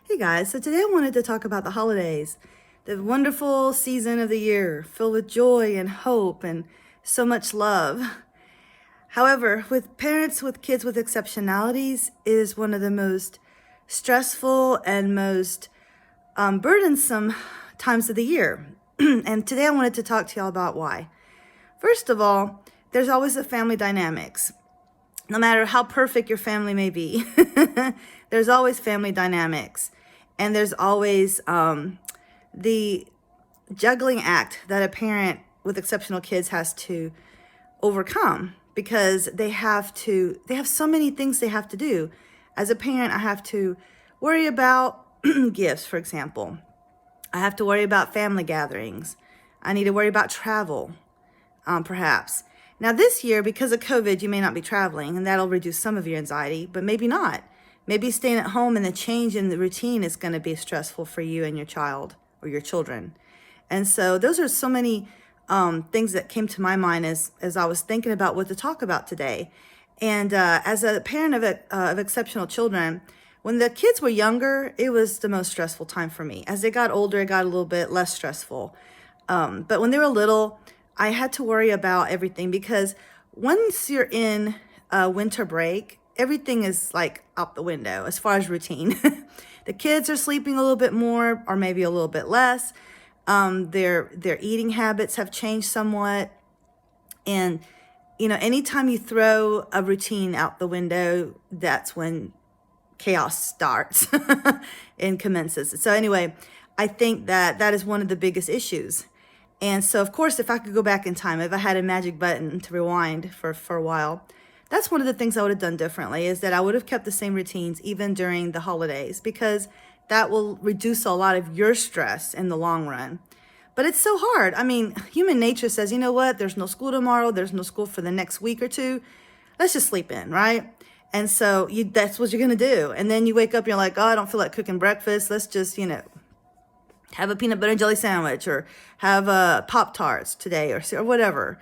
Hey guys, so today I wanted to talk about the holidays, the wonderful season of the year filled with joy and hope and so much love. However, with parents with kids with exceptionalities, it is one of the most stressful and most burdensome times of the year. And today I wanted to talk to y'all about why. First of all, there's always the family dynamics. No matter how perfect your family may be, there's always family dynamics. And there's always the juggling act that a parent with exceptional kids has to overcome because they have so many things they have to do. As a parent, I have to worry about gifts, for example. I have to worry about family gatherings. I need to worry about travel, perhaps. Now this year, because of COVID, you may not be traveling, and that'll reduce some of your anxiety, but maybe not. Maybe staying at home and the change in the routine is going to be stressful for you and your child or your children. And so those are so many things that came to my mind as I was thinking about what to talk about today. And as a parent of exceptional children, when the kids were younger, it was the most stressful time for me. As they got older, it got a little bit less stressful. But when they were little, I had to worry about everything because once you're in winter break, everything is like out the window as far as routine. The kids are sleeping a little bit more or maybe a little bit less. Their eating habits have changed somewhat. And, anytime you throw a routine out the window, that's when chaos starts and commences. So anyway, I think that is one of the biggest issues. And so, of course, if I could go back in time, if I had a magic button to rewind for a while, that's one of the things I would have done differently, is that I would have kept the same routines even during the holidays, because that will reduce a lot of your stress in the long run. But it's so hard. I mean, human nature says, you know what? There's no school tomorrow. There's no school for the next week or two. Let's just sleep in, right? And so that's what you're going to do. And then you wake up, you're like, oh, I don't feel like cooking breakfast. Let's just, have a peanut butter and jelly sandwich or have Pop-Tarts today or whatever.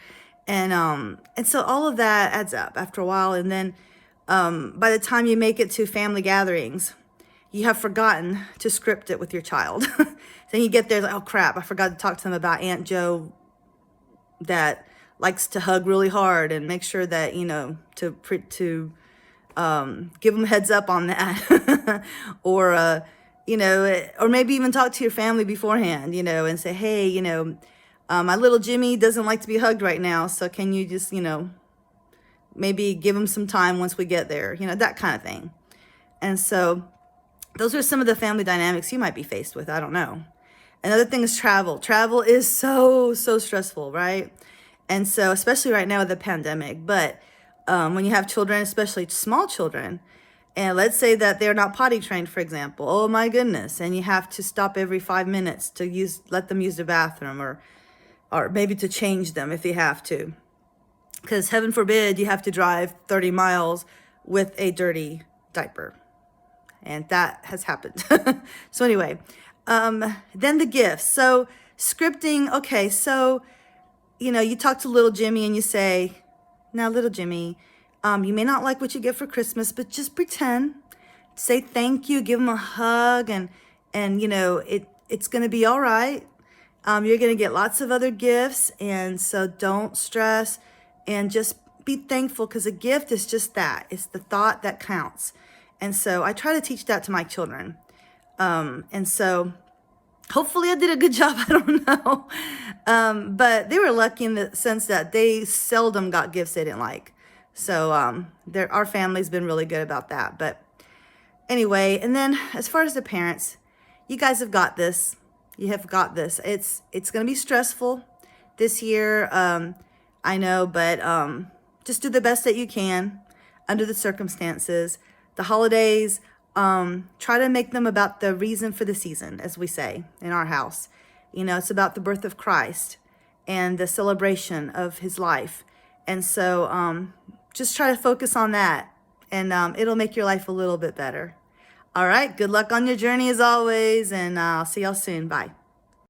And so all of that adds up after a while. And then by the time you make it to family gatherings, you have forgotten to script it with your child. Then you get there like, oh crap, I forgot to talk to them about Aunt Joe that likes to hug really hard, and make sure that, to give them a heads up on that. Or, or maybe even talk to your family beforehand, and say, hey, my little Jimmy doesn't like to be hugged right now. So can you just, maybe give him some time once we get there, that kind of thing. And so those are some of the family dynamics you might be faced with. I don't know. Another thing is travel. Travel is so stressful, right? And so, especially right now with the pandemic, but when you have children, especially small children, and let's say that they're not potty trained, for example, oh my goodness, and you have to stop every 5 minutes to let them use the bathroom, or maybe to change them if you have to. Because heaven forbid you have to drive 30 miles with a dirty diaper. And that has happened. So anyway, then the gifts. So scripting, okay, so, you talk to little Jimmy and you say, now little Jimmy, you may not like what you get for Christmas, but just pretend, say thank you, give him a hug, and it's going to be all right. You're going to get lots of other gifts, and so don't stress and just be thankful, because a gift is just that. It's the thought that counts. And so I try to teach that to my children. And so hopefully I did a good job. I don't know. But they were lucky in the sense that they seldom got gifts they didn't like. So our family's been really good about that. But anyway, and then as far as the parents, you guys have got this. You have got this. It's going to be stressful this year, I know, but just do the best that you can under the circumstances. The holidays, try to make them about the reason for the season, as we say in our house. It's about the birth of Christ and the celebration of his life. And so just try to focus on that, and it'll make your life a little bit better. All right, good luck on your journey as always, and I'll see y'all soon. Bye.